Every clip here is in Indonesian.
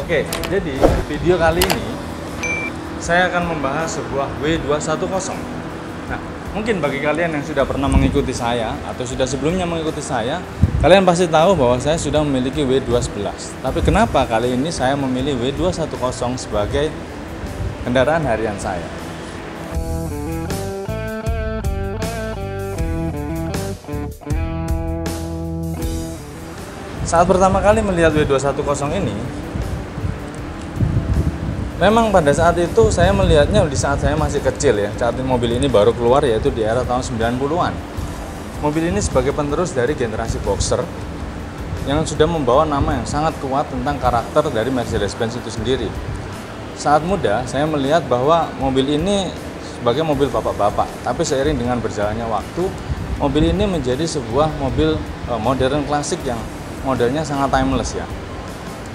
Oke, jadi video kali ini saya akan membahas sebuah W210. Nah, mungkin bagi kalian yang sudah pernah mengikuti saya atau sudah sebelumnya mengikuti saya, kalian pasti tahu bahwa saya sudah memiliki W211. Tapi kenapa kali ini saya memilih W210 sebagai kendaraan harian saya? Saat pertama kali melihat W210 ini, memang pada saat itu saya melihatnya di saat saya masih kecil ya. Saat mobil ini baru keluar, yaitu di era tahun 90-an. Mobil ini sebagai penerus dari generasi Boxer yang sudah membawa nama yang sangat kuat tentang karakter dari Mercedes-Benz itu sendiri. Saat muda saya melihat bahwa mobil ini sebagai mobil bapak-bapak, tapi seiring dengan berjalannya waktu, mobil ini menjadi sebuah mobil modern klasik yang modelnya sangat timeless ya.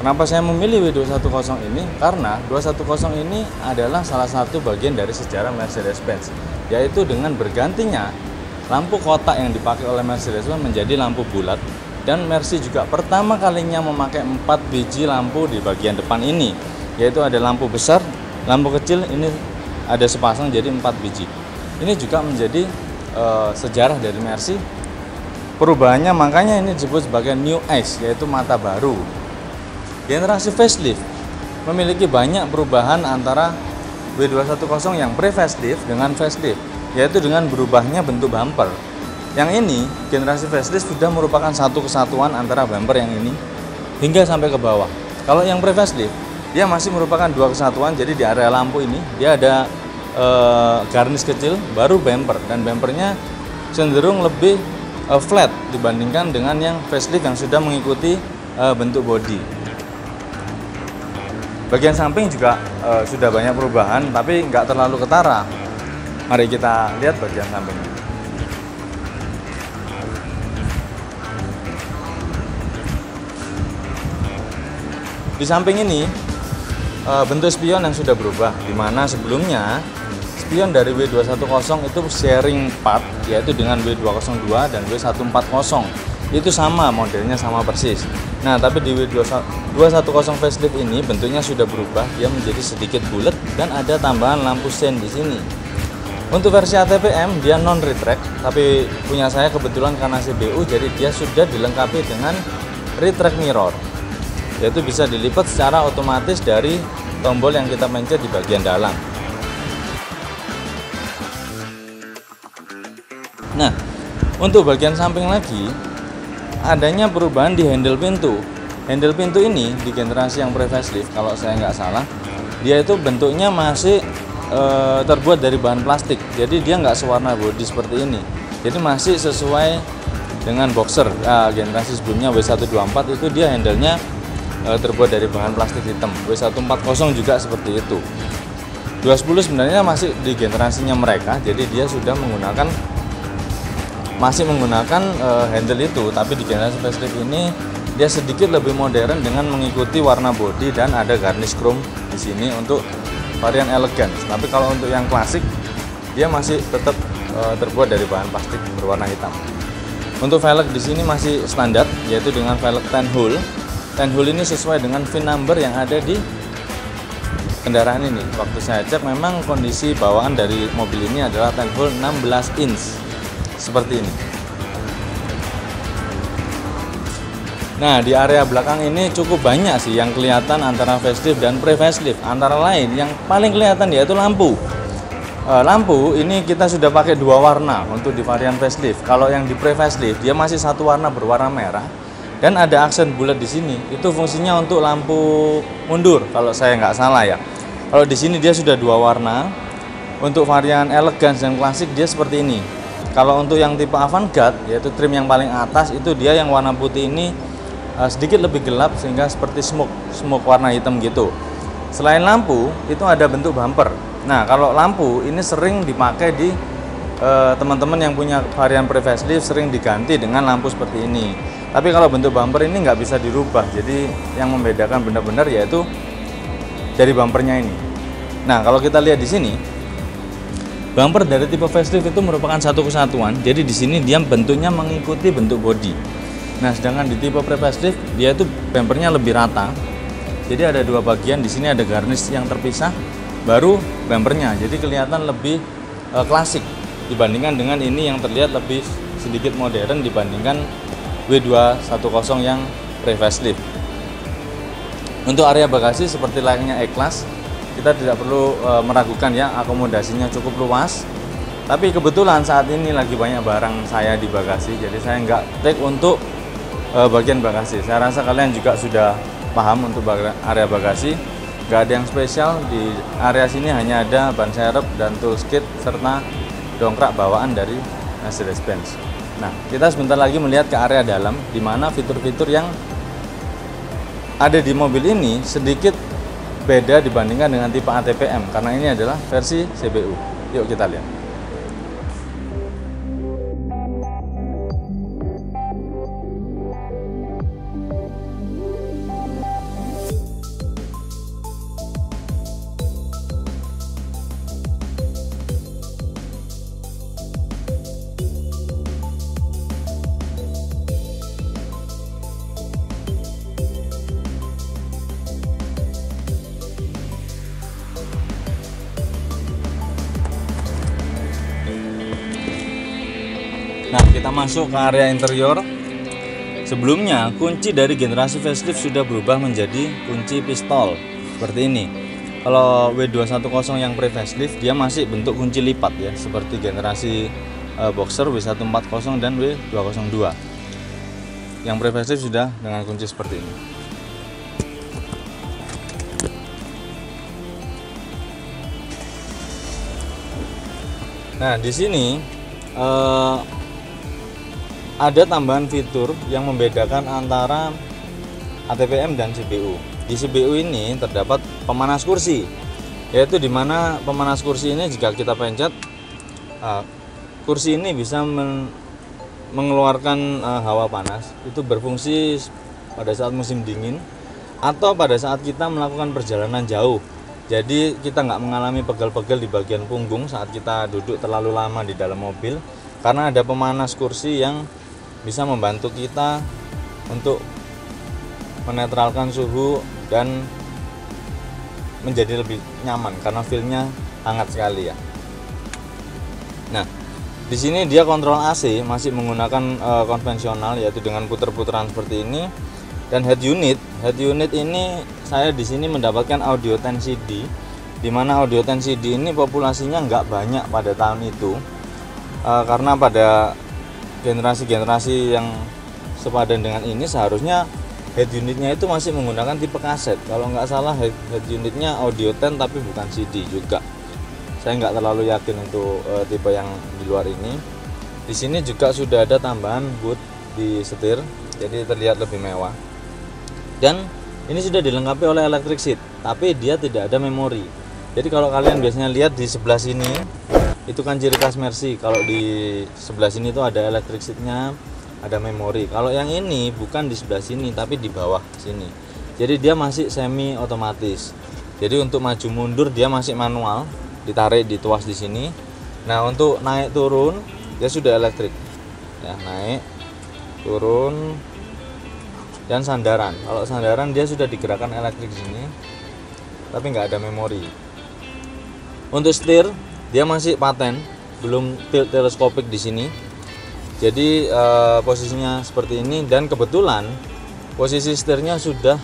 Kenapa saya memilih W210 ini? Karena 210 ini adalah salah satu bagian dari sejarah Mercedes-Benz, yaitu dengan bergantinya lampu kotak yang dipakai oleh Mercedes-Benz menjadi lampu bulat, dan Mercy juga pertama kalinya memakai 4 biji lampu di bagian depan ini, yaitu ada lampu besar, lampu kecil, ini ada sepasang jadi 4 biji. Ini juga menjadi sejarah dari Mercy. Perubahannya makanya ini disebut sebagai New Eyes, yaitu mata baru. Generasi facelift memiliki banyak perubahan antara W210 yang pre-facelift dengan facelift, yaitu dengan berubahnya bentuk bumper. Yang ini, generasi facelift sudah merupakan satu kesatuan antara bumper yang ini hingga sampai ke bawah. Kalau yang pre-facelift, dia masih merupakan dua kesatuan, jadi di area lampu ini dia ada garnish kecil, baru bumper, dan bumpernya cenderung lebih flat dibandingkan dengan yang facelift yang sudah mengikuti bentuk bodi. Bagian samping juga sudah banyak perubahan, tapi nggak terlalu ketara. Mari kita lihat bagian sampingnya. Di samping ini bentuk spion yang sudah berubah, di mana sebelumnya spion dari W210 itu sharing part, yaitu dengan W202 dan W140. Itu sama, modelnya sama persis. Nah, tapi di W210 facelift ini bentuknya sudah berubah, dia menjadi sedikit bulat dan ada tambahan lampu sein di sini. Untuk versi ATPM dia non retract, tapi punya saya kebetulan karena CBU, jadi dia sudah dilengkapi dengan retract mirror, yaitu bisa dilipat secara otomatis dari tombol yang kita pencet di bagian dalam. Nah, untuk bagian samping lagi adanya perubahan di handle pintu. Handle pintu ini di generasi yang pre-facelift, kalau saya nggak salah, dia itu bentuknya masih terbuat dari bahan plastik. Jadi dia nggak sewarna bodi seperti ini. Jadi masih sesuai dengan Boxer. Generasi sebelumnya W124 itu dia handle-nya terbuat dari bahan plastik hitam. W140 juga seperti itu. 210 sebenarnya masih di generasinya mereka, jadi dia sudah masih menggunakan handle itu, tapi di generasi facelift ini dia sedikit lebih modern dengan mengikuti warna bodi dan ada garnish chrome di sini untuk varian elegance. Tapi kalau untuk yang klasik dia masih tetap terbuat dari bahan plastik berwarna hitam. Untuk velg di sini masih standar, yaitu dengan velg 10 hole. 10 hole ini sesuai dengan VIN number yang ada di kendaraan ini. Waktu saya cek memang kondisi bawaan dari mobil ini adalah 10 hole 16 inch. Seperti ini. Nah, di area belakang ini cukup banyak sih yang kelihatan antara facelift dan pre-facelift. Antara lain yang paling kelihatan yaitu lampu. Lampu ini kita sudah pakai dua warna untuk di varian facelift. Kalau yang di pre-facelift dia masih satu warna berwarna merah dan ada aksen bulat di sini. Itu fungsinya untuk lampu mundur kalau saya nggak salah ya. Kalau di sini dia sudah dua warna. Untuk varian elegance dan klasik dia seperti ini. Kalau untuk yang tipe avant-garde, yaitu trim yang paling atas, itu dia yang warna putih ini sedikit lebih gelap sehingga seperti smoke warna hitam gitu. Selain lampu, itu ada bentuk bumper. Nah, kalau lampu ini sering dipakai di teman-teman yang punya varian pre-facelift, sering diganti dengan lampu seperti ini. Tapi kalau bentuk bumper ini nggak bisa dirubah, jadi yang membedakan benar-benar yaitu dari bumpernya ini. Nah, kalau kita lihat di sini, bumper dari tipe facelift itu merupakan satu kesatuan, jadi di sini dia bentuknya mengikuti bentuk bodi. Nah, sedangkan di tipe pre-facelift dia itu bumpernya lebih rata, Jadi ada dua bagian, di sini ada garnish yang terpisah, baru bumpernya. Jadi kelihatan lebih klasik dibandingkan dengan ini yang terlihat lebih sedikit modern dibandingkan W210 yang pre-facelift. Untuk area bagasi seperti layaknya E-Class, kita tidak perlu meragukan ya, akomodasinya cukup luas. Tapi kebetulan saat ini lagi banyak barang saya di bagasi, jadi saya nggak take untuk bagian bagasi. Saya rasa kalian juga sudah paham untuk area bagasi. Nggak ada yang spesial, di area sini hanya ada ban serep dan toolkit serta dongkrak bawaan dari Mercedes-Benz. Nah, kita sebentar lagi melihat ke area dalam, di mana fitur-fitur yang ada di mobil ini sedikit beda dibandingkan dengan tipe ATPM, karena ini adalah versi CBU. Yuk kita lihat. Nah, kita masuk ke area interior. Sebelumnya, kunci dari generasi facelift sudah berubah menjadi kunci pistol seperti ini. Kalau W210 yang pre-facelift, dia masih bentuk kunci lipat ya, seperti generasi Boxer W140 dan W202. Yang pre-facelift sudah dengan kunci seperti ini. Nah, di sini ada tambahan fitur yang membedakan antara ATPM dan CBU. Di CBU ini terdapat pemanas kursi, yaitu dimana pemanas kursi ini jika kita pencet, kursi ini bisa mengeluarkan hawa panas. Itu berfungsi pada saat musim dingin atau pada saat kita melakukan perjalanan jauh. Jadi kita nggak mengalami pegel-pegel di bagian punggung saat kita duduk terlalu lama di dalam mobil, karena ada pemanas kursi yang bisa membantu kita untuk menetralkan suhu dan menjadi lebih nyaman karena feel-nya hangat sekali ya. Nah, di sini dia kontrol AC masih menggunakan konvensional, yaitu dengan puter-puteran seperti ini. Dan head unit ini saya di sini mendapatkan audio 10 CD, di mana audio 10 CD ini populasinya nggak banyak pada tahun itu, karena pada generasi-generasi yang sepadan dengan ini seharusnya head unitnya itu masih menggunakan tipe kaset. Kalau nggak salah head unitnya audio 10 tapi bukan CD juga. Saya nggak terlalu yakin untuk tipe yang di luar ini. Di sini juga sudah ada tambahan boot di setir, jadi terlihat lebih mewah. Dan ini sudah dilengkapi oleh electric seat, tapi dia tidak ada memori. Jadi kalau kalian biasanya lihat di sebelah sini, itu kan ciri khas Mercy. Kalau di sebelah sini tuh ada electric seatnya, ada memori. Kalau yang ini bukan di sebelah sini, tapi di bawah sini. Jadi dia masih semi otomatis. Jadi untuk maju mundur dia masih manual, ditarik, dituas di sini. Nah, untuk naik turun dia sudah elektrik. Ya, naik, turun, dan sandaran. Kalau sandaran dia sudah digerakkan elektrik sini, tapi nggak ada memori. Untuk setir dia masih paten, belum tilt teleskopik di sini. Jadi posisinya seperti ini, dan kebetulan posisi setirnya sudah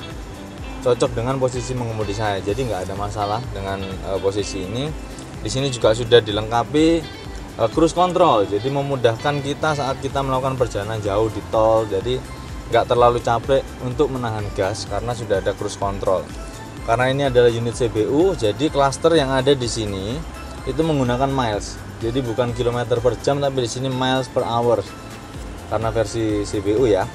cocok dengan posisi mengemudi saya. Jadi nggak ada masalah dengan posisi ini. Di sini juga sudah dilengkapi cruise control, jadi memudahkan kita saat kita melakukan perjalanan jauh di tol. Jadi nggak terlalu capek untuk menahan gas karena sudah ada cruise control. Karena ini adalah unit CBU, jadi cluster yang ada di sini itu menggunakan miles. Jadi bukan kilometer per jam, tapi di sini miles per hour karena versi CBU ya.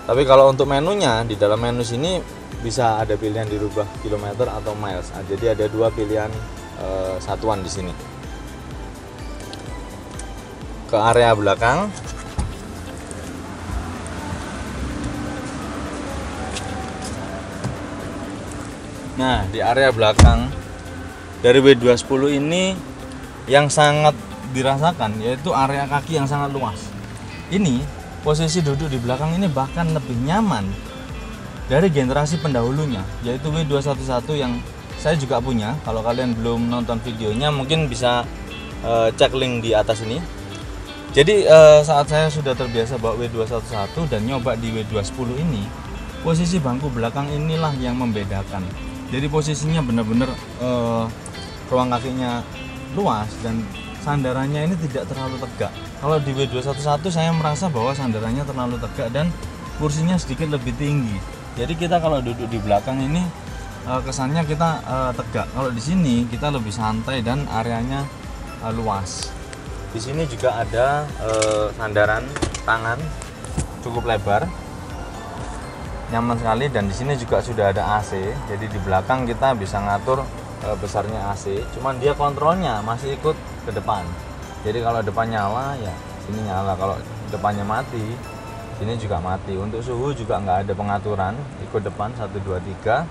Tapi kalau untuk menunya, di dalam menu sini bisa ada pilihan dirubah kilometer atau miles. Nah, jadi ada dua pilihan satuan di sini. Ke area belakang. Nah, di area belakang dari W210 ini yang sangat dirasakan yaitu area kaki yang sangat luas. Ini posisi duduk di belakang ini bahkan lebih nyaman dari generasi pendahulunya, yaitu W211 yang saya juga punya. Kalau kalian belum nonton videonya mungkin bisa cek link di atas ini. Jadi saat saya sudah terbiasa bawa W211 dan nyoba di W210 ini, posisi bangku belakang inilah yang membedakan. Jadi posisinya benar-benar ruang kakinya luas dan sandarannya ini tidak terlalu tegak. Kalau di W211 saya merasa bahwa sandarannya terlalu tegak dan kursinya sedikit lebih tinggi. Jadi kita kalau duduk di belakang ini kesannya kita tegak. Kalau di sini kita lebih santai dan areanya luas. Di sini juga ada sandaran tangan cukup lebar, nyaman sekali, dan di sini juga sudah ada AC. Jadi di belakang kita bisa ngatur besarnya AC. Cuman dia kontrolnya masih ikut ke depan. Jadi kalau depan nyala ya sini nyala, kalau depannya mati sini juga mati. Untuk suhu juga nggak ada pengaturan, ikut depan 1 2 3.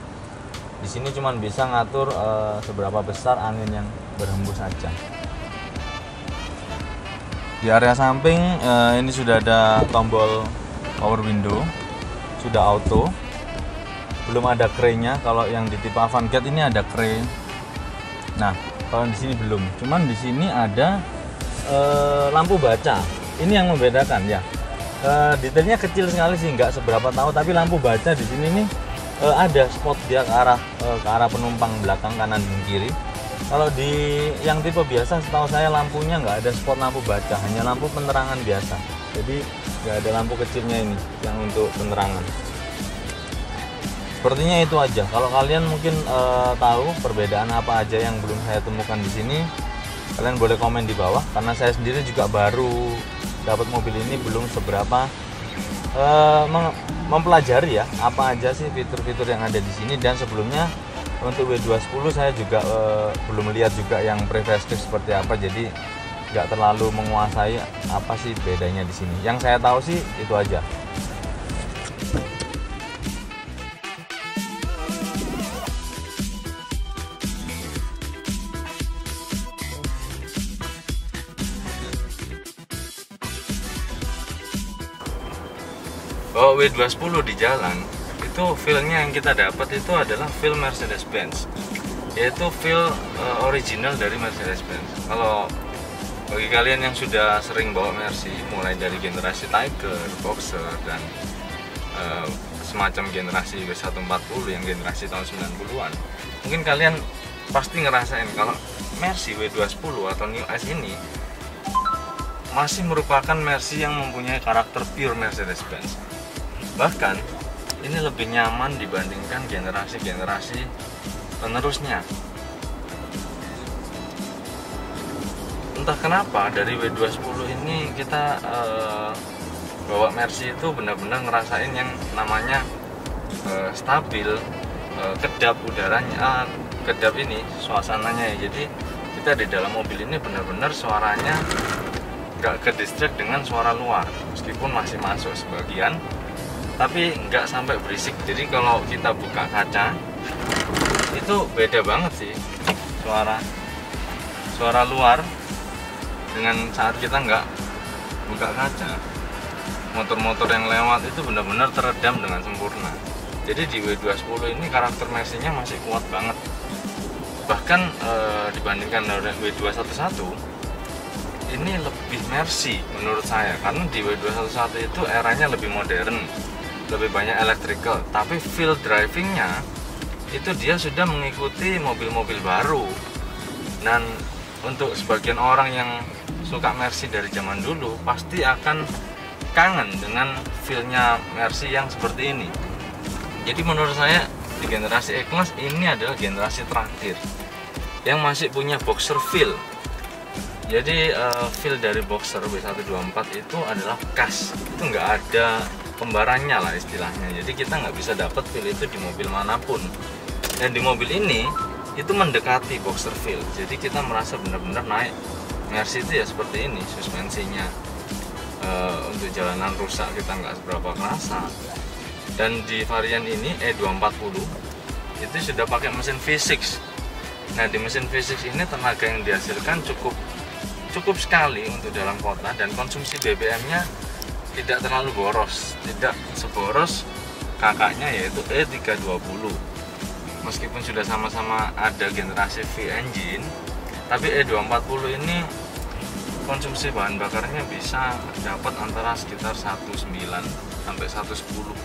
Di sini cuman bisa ngatur seberapa besar angin yang berhembus saja. Di area samping ini sudah ada tombol power window, sudah auto, belum ada kray-nya. Kalau yang di tipe Avantgarde ini ada kray. Nah, kalau di sini belum. Cuman di sini ada lampu baca. Ini yang membedakan ya. Detailnya kecil sekali sih, nggak seberapa tahu. Tapi lampu baca di sini nih ada spot dia ke arah penumpang belakang kanan dan kiri. Kalau di yang tipe biasa, setahu saya lampunya nggak ada spot lampu baca, hanya lampu penerangan biasa. Jadi nggak ada lampu kecilnya ini yang untuk penerangan. Sepertinya itu aja. Kalau kalian mungkin tahu perbedaan apa aja yang belum saya temukan di sini, kalian boleh komen di bawah. Karena saya sendiri juga baru dapat mobil ini, belum seberapa mempelajari ya apa aja sih fitur-fitur yang ada di sini. Dan sebelumnya untuk W210 saya juga belum lihat juga yang pre-facelift seperti apa. Jadi nggak terlalu menguasai apa sih bedanya di sini. Yang saya tahu sih itu aja. Kalau W210 di jalan itu feel-nya yang kita dapat itu adalah feel Mercedes-Benz, yaitu feel original dari Mercedes-Benz. Kalau bagi kalian yang sudah sering bawa Mercy, mulai dari generasi Tiger, Boxer, dan semacam generasi W140 yang generasi tahun 90-an, mungkin kalian pasti ngerasain kalau Mercy W210 atau New S ini masih merupakan Mercy yang mempunyai karakter pure Mercedes-Benz. Bahkan ini lebih nyaman dibandingkan generasi-generasi penerusnya. Entah kenapa dari W210 ini kita bawa Mercy itu benar-benar ngerasain yang namanya stabil, kedap udaranya, kedap ini suasananya ya. Jadi kita di dalam mobil ini benar-benar suaranya nggak ke distract dengan suara luar, meskipun masih masuk sebagian, tapi nggak sampai berisik. Jadi kalau kita buka kaca itu beda banget sih suara luar dengan saat kita nggak buka kaca. Motor-motor yang lewat itu benar-benar teredam dengan sempurna. Jadi di W210 ini karakter Mercy-nya masih kuat banget. Bahkan dibandingkan dengan W211 ini lebih Mercy menurut saya, karena di W211 itu eranya lebih modern, lebih banyak electrical, tapi feel drivingnya itu dia sudah mengikuti mobil-mobil baru. Dan untuk sebagian orang yang suka Mercy dari zaman dulu pasti akan kangen dengan feel-nya Mercy yang seperti ini. Jadi menurut saya di generasi E-Class ini adalah generasi terakhir yang masih punya boxer feel. Jadi feel dari Boxer W124 itu adalah khas, itu nggak ada kembarannya lah istilahnya. Jadi kita nggak bisa dapat feel itu di mobil manapun. Dan di mobil ini itu mendekati Boxer feel. Jadi kita merasa benar-benar naik Mercy itu ya seperti ini, suspensinya untuk jalanan rusak kita nggak seberapa kerasa. Dan di varian ini E240 itu sudah pakai mesin V6. Nah di mesin V6 ini tenaga yang dihasilkan cukup sekali untuk dalam kota, dan konsumsi BBM-nya tidak terlalu boros, tidak seboros kakaknya yaitu E320. Meskipun sudah sama-sama ada generasi V-engine, tapi E240 ini konsumsi bahan bakarnya bisa dapat antara sekitar 19 sampai 110.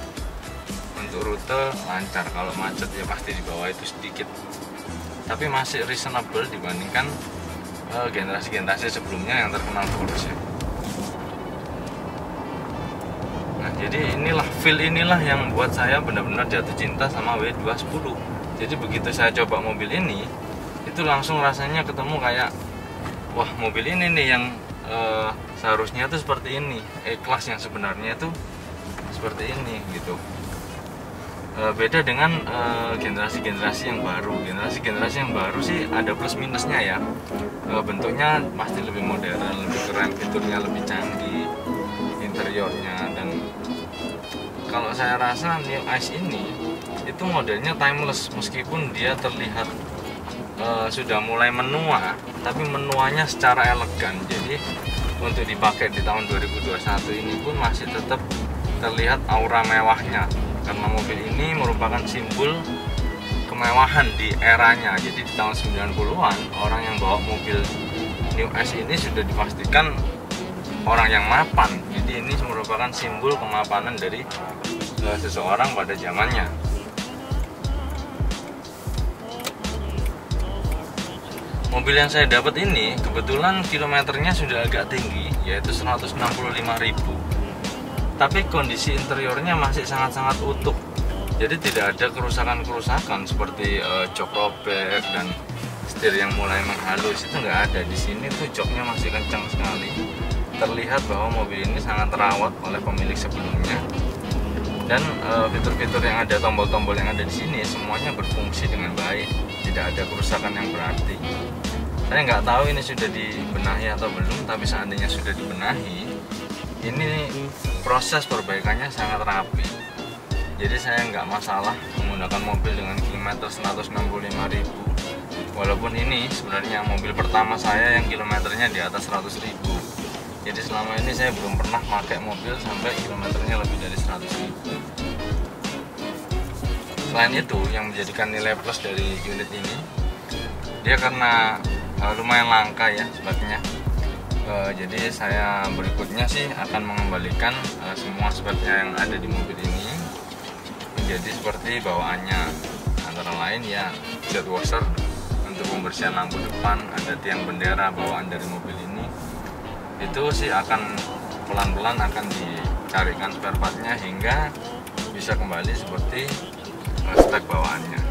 Untuk rute lancar, kalau macet ya pasti di bawah itu sedikit, tapi masih reasonable dibandingkan generasi-generasi sebelumnya yang terkenal boros ya. Nah, jadi feel inilah yang buat saya benar-benar jatuh cinta sama W210. Jadi begitu saya coba mobil ini, itu langsung rasanya ketemu kayak, wah, mobil ini nih yang seharusnya tuh seperti ini, E-Class yang sebenarnya itu seperti ini gitu. Beda dengan generasi-generasi yang baru. Generasi-generasi yang baru sih ada plus minusnya ya. Bentuknya pasti lebih modern, lebih keren, fiturnya lebih canggih, interiornya. Dan kalau saya rasa New Ice ini itu modelnya timeless, meskipun dia terlihat sudah mulai menua, tapi menuanya secara elegan. Jadi untuk dipakai di tahun 2021 ini pun masih tetap terlihat aura mewahnya, karena mobil ini merupakan simbol kemewahan di eranya. Jadi di tahun 90-an orang yang bawa mobil New Ice ini sudah dipastikan orang yang mapan. Jadi ini merupakan simbol kemapanan dari seseorang pada zamannya. Mobil yang saya dapat ini kebetulan kilometernya sudah agak tinggi, yaitu 165.000. Tapi kondisi interiornya masih sangat-sangat utuh. Jadi tidak ada kerusakan-kerusakan seperti jok robek dan setir yang mulai menghalus, itu nggak ada. Di sini tuh joknya masih kencang sekali. Terlihat bahwa mobil ini sangat terawat oleh pemilik sebelumnya. Dan fitur-fitur yang ada, tombol-tombol yang ada di sini semuanya berfungsi dengan baik. Tidak ada kerusakan yang berarti. Saya nggak tahu ini sudah dibenahi atau belum, tapi seandainya sudah dibenahi, ini proses perbaikannya sangat rapi. Jadi saya nggak masalah menggunakan mobil dengan kilometer 165.000. Walaupun ini sebenarnya mobil pertama saya yang kilometernya di atas 100.000. Jadi selama ini saya belum pernah pakai mobil sampai kilometernya lebih dari 100.000. Selain itu, yang menjadikan nilai plus dari unit ini, dia karena lumayan langka ya spatnya. Jadi saya berikutnya sih akan mengembalikan semua spatnya yang ada di mobil ini menjadi seperti bawaannya. Antara lain ya jet washer untuk pembersihan lampu depan, ada tiang bendera bawaan dari mobil ini. Itu sih akan pelan-pelan akan dicarikan spare partnya hingga bisa kembali seperti spek bawaannya.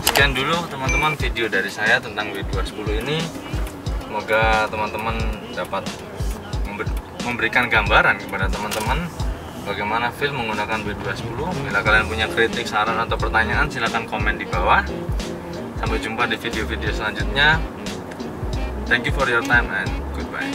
Sekian dulu teman-teman video dari saya tentang W210 ini. Semoga teman-teman dapat memberikan gambaran kepada teman-teman bagaimana feel menggunakan W210. Bila kalian punya kritik, saran, atau pertanyaan, silahkan komen di bawah. Sampai jumpa di video-video selanjutnya. Thank you for your time and goodbye.